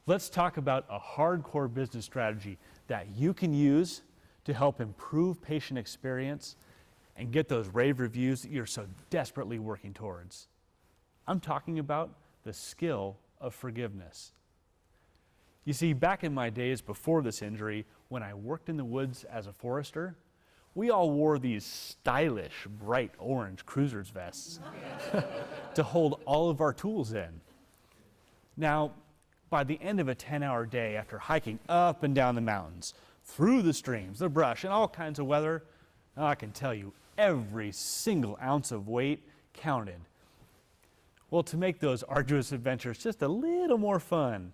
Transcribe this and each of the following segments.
Let's talk about a hardcore business strategy that you can use to help improve patient experience and get those rave reviews that you're so desperately working towards. I'm talking about the skill of forgiveness. You see, back in my days before this injury, when I worked in the woods as a forester, we all wore these stylish, bright orange cruiser's vests to hold all of our tools in. Now, by the end of a 10-hour day after hiking up and down the mountains, through the streams, the brush, and all kinds of weather, I can tell you every single ounce of weight counted. Well, to make those arduous adventures just a little more fun,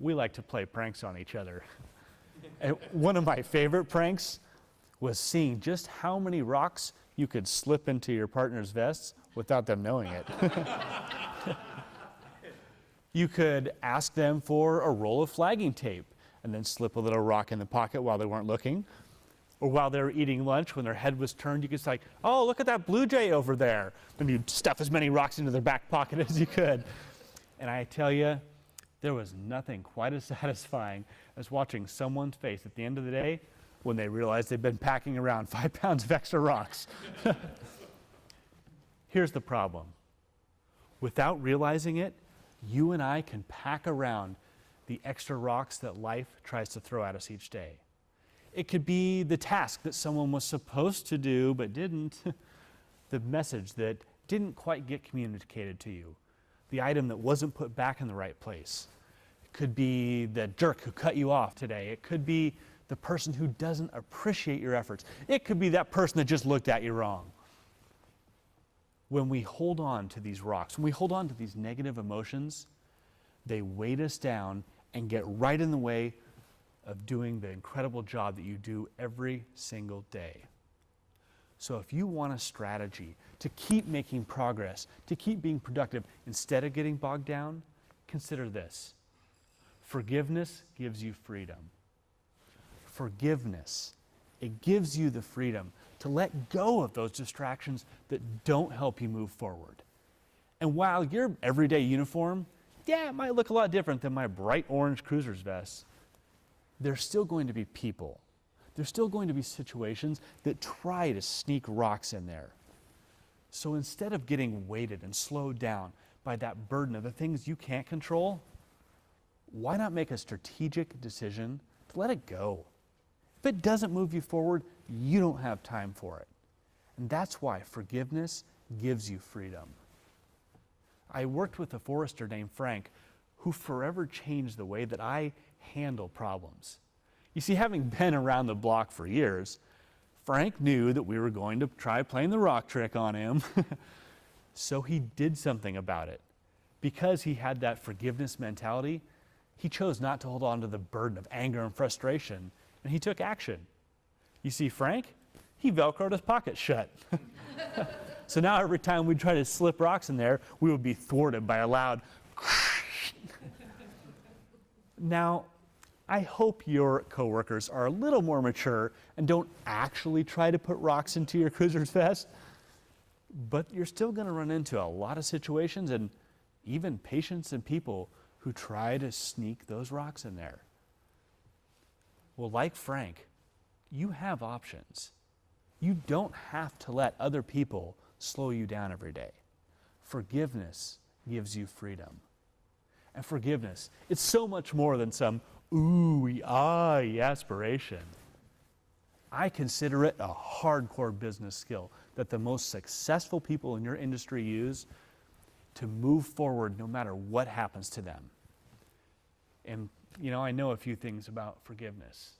we like to play pranks on each other. And one of my favorite pranks was seeing just how many rocks you could slip into your partner's vests without them knowing it. You could ask them for a roll of flagging tape and then slip a little rock in the pocket while they weren't looking. Or while they were eating lunch, when their head was turned, you could say, "Oh, look at that blue jay over there." And you'd stuff as many rocks into their back pocket as you could. And I tell you, there was nothing quite as satisfying as watching someone's face at the end of the day when they realized they'd been packing around 5 pounds of extra rocks. Here's the problem. Without realizing it, you and I can pack around the extra rocks that life tries to throw at us each day. It could be the task that someone was supposed to do but didn't, the message that didn't quite get communicated to you, the item that wasn't put back in the right place. It could be the jerk who cut you off today. It could be the person who doesn't appreciate your efforts. It could be that person that just looked at you wrong. When we hold on to these rocks, when we hold on to these negative emotions, they weight us down and get right in the way of doing the incredible job that you do every single day. So if you want a strategy to keep making progress, to keep being productive instead of getting bogged down, consider this. Forgiveness gives you freedom. Forgiveness, it gives you the freedom to let go of those distractions that don't help you move forward. And while your everyday uniform, it might look a lot different than my bright orange cruiser's vest, there's still going to be people. There's still going to be situations that try to sneak rocks in there. So instead of getting weighted and slowed down by that burden of the things you can't control, why not make a strategic decision to let it go? If it doesn't move you forward, you don't have time for it. And that's why forgiveness gives you freedom. I worked with a forester named Frank who forever changed the way that I handle problems. You see, having been around the block for years, Frank knew that we were going to try playing the rock trick on him. So he did something about it. Because he had that forgiveness mentality, he chose not to hold on to the burden of anger and frustration, and he took action. You see, Frank, he Velcroed his pocket shut. So now every time we try to slip rocks in there, we would be thwarted by a loud Now, I hope your coworkers are a little more mature and don't actually try to put rocks into your cruiser's vest, but you're still going to run into a lot of situations and even patients and people who try to sneak those rocks in there. Well, like Frank, you have options. You don't have to let other people slow you down every day. Forgiveness gives you freedom. And forgiveness, it's so much more than some ooh-ee aspiration. I consider it a hardcore business skill that the most successful people in your industry use to move forward no matter what happens to them. And, you know, I know a few things about forgiveness.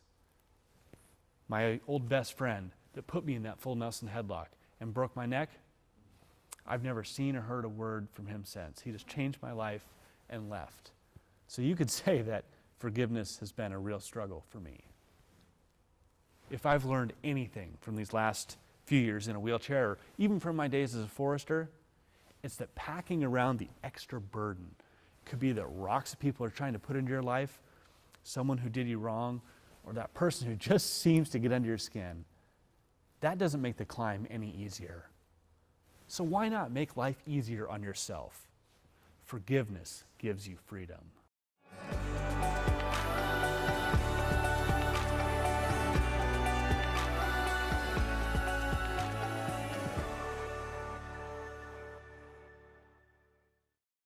My old best friend that put me in that full Nelson headlock and broke my neck, I've never seen or heard a word from him since. He just changed my life and left. So you could say that forgiveness has been a real struggle for me. If I've learned anything from these last few years in a wheelchair, or even from my days as a forester, it's that packing around the extra burden could be the rocks that people are trying to put into your life, someone who did you wrong, or that person who just seems to get under your skin. That doesn't make the climb any easier. So why not make life easier on yourself? Forgiveness gives you freedom.